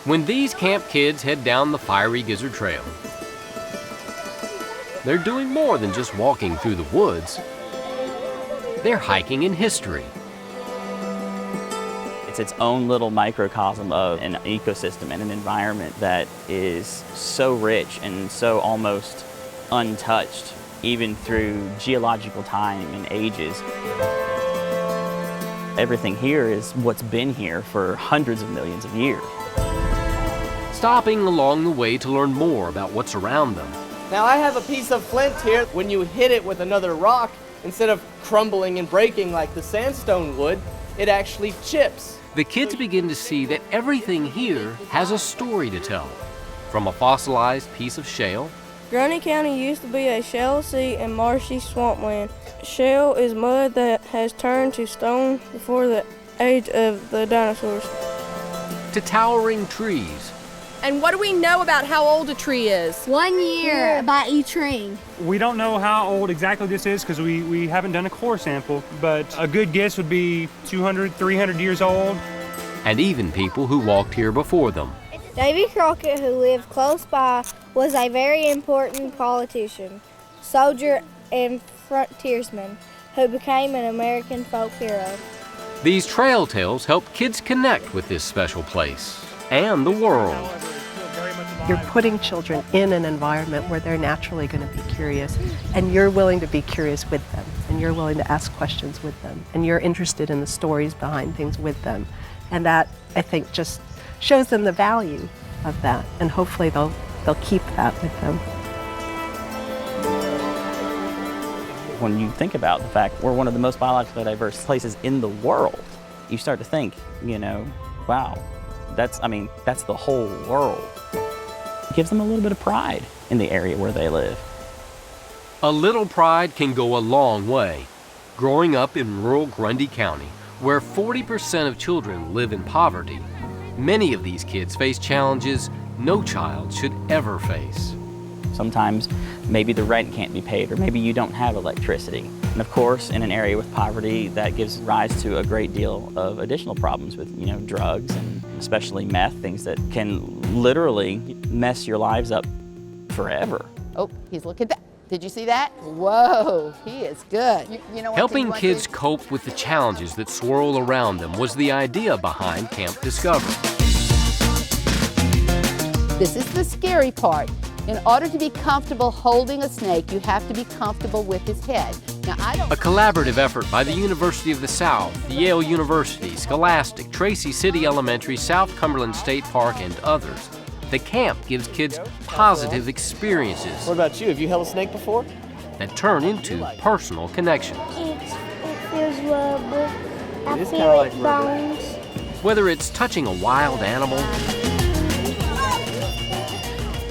when these camp kids head down the Fiery Gizzard Trail. They're doing more than just walking through the woods. They're hiking in history. It's its own little microcosm of an ecosystem and an environment that is so rich and so almost untouched, even through geological time and ages. Everything here is what's been here for hundreds of millions of years. Stopping along the way to learn more about what's around them. Now I have a piece of flint here. When you hit it with another rock, instead of crumbling and breaking like the sandstone would, it actually chips. The kids begin to see that everything here has a story to tell. From a fossilized piece of shale. Grundy County used to be a shale-sea and marshy swampland. Shale is mud that has turned to stone before the age of the dinosaurs. To towering trees. And what do we know about how old a tree is? 1 year by each tree. We don't know how old exactly this is because we haven't done a core sample, but a good guess would be 200, 300 years old. And even people who walked here before them. Davy Crockett, who lived close by, was a very important politician, soldier, and frontiersman who became an American folk hero. These trail tales help kids connect with this special place and the world. You're putting children in an environment where they're naturally going to be curious, and you're willing to be curious with them, and you're willing to ask questions with them, and you're interested in the stories behind things with them. And that, I think, just shows them the value of that, and hopefully they'll keep that with them. When you think about the fact we're one of the most biologically diverse places in the world, you start to think, you know, wow, that's the whole world. It gives them a little bit of pride in the area where they live. A little pride can go a long way. Growing up in rural Grundy County, where 40% of children live in poverty, many of these kids face challenges no child should ever face. Sometimes maybe the rent can't be paid, or maybe you don't have electricity. And of course, in an area with poverty, that gives rise to a great deal of additional problems with, you know, drugs and especially meth, things that can literally mess your lives up forever. Oh, he's looking at that. Did you see that? Whoa, he is good. You know what, helping kids cope with the challenges that swirl around them was the idea behind Camp Discover. This is the scary part. In order to be comfortable holding a snake, you have to be comfortable with his head. Now, A collaborative effort by the University of the South, Yale University, Scholastic, Tracy City Elementary, South Cumberland State Park, and others. The camp gives kids positive experiences. What about you? Have you held a snake before? That turn into personal connections. It feels rubber. I kinda feel like it rubber. bones. Whether it's touching a wild animal,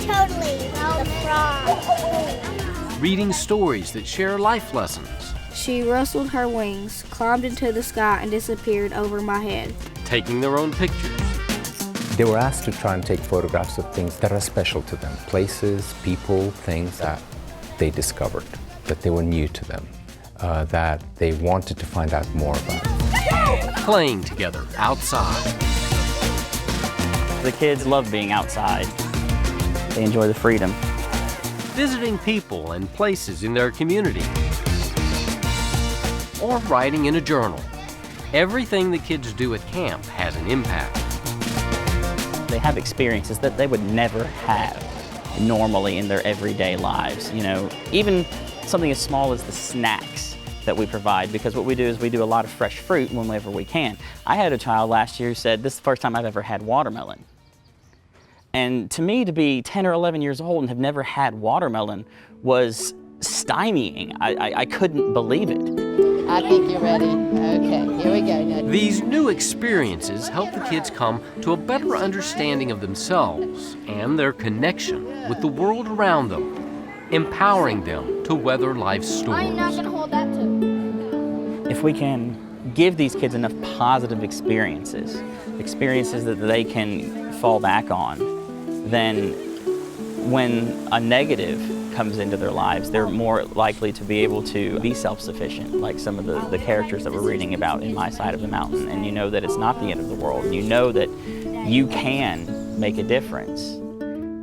Totally. The frog. reading stories that share life lessons, She rustled her wings, climbed into the sky, and disappeared over my head. taking their own pictures. They were asked to try and take photographs of things that are special to them, places, people, things that they discovered, that they were new to them, that they wanted to find out more about. Playing together outside. The kids love being outside. They enjoy the freedom. Visiting people and places in their community. Or writing in a journal. Everything the kids do at camp has an impact. They have experiences that they would never have normally in their everyday lives. You know, even something as small as the snacks that we provide, because what we do is we do a lot of fresh fruit whenever we can. I had a child last year who said, this is the first time I've ever had watermelon. And to me, to be 10 or 11 years old and have never had watermelon was stymieing. I couldn't believe it. I think you're ready. Okay, here we go. Now, These new experiences help the kids come to a better understanding of themselves and their connection with the world around them, empowering them to weather life's storms. I'm not going to hold that too. If we can give these kids enough positive experiences that they can fall back on, then when a negative comes into their lives, they're more likely to be able to be self-sufficient, like some of the characters that we're reading about in My Side of the Mountain. And you know that it's not the end of the world. You know that you can make a difference.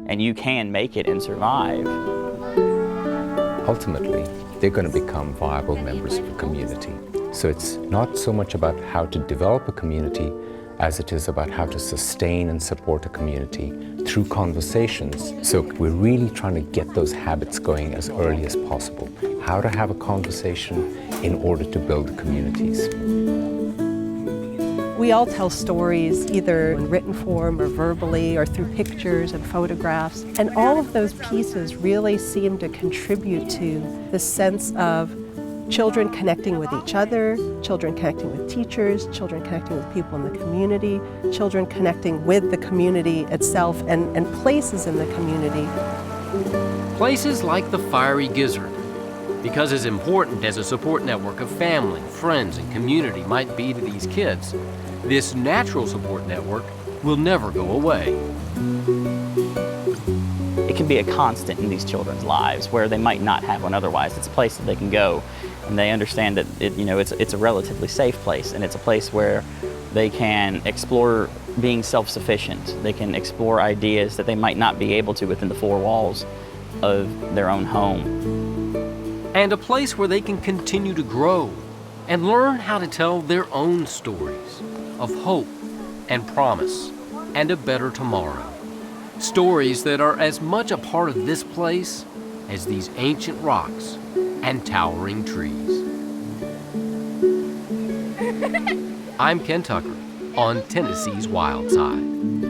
And you can make it and survive. Ultimately, they're going to become viable members of a community. So it's not so much about how to develop a community as it is about how to sustain and support a community through conversations. So we're really trying to get those habits going as early as possible. How to have a conversation in order to build communities. We all tell stories either in written form or verbally or through pictures and photographs. And all of those pieces really seem to contribute to the sense of children connecting with each other, children connecting with teachers, children connecting with people in the community, children connecting with the community itself and places in the community. Places like the Fiery Gizzard. Because as important as a support network of family, friends, and community might be to these kids, this natural support network will never go away. It can be a constant in these children's lives where they might not have one otherwise. It's a place that they can go, and they understand that it's a relatively safe place, and it's a place where they can explore being self-sufficient. They can explore ideas that they might not be able to within the four walls of their own home. And a place where they can continue to grow and learn how to tell their own stories of hope and promise and a better tomorrow. Stories that are as much a part of this place as these ancient rocks and towering trees. I'm Ken Tucker on Tennessee's Wild Side.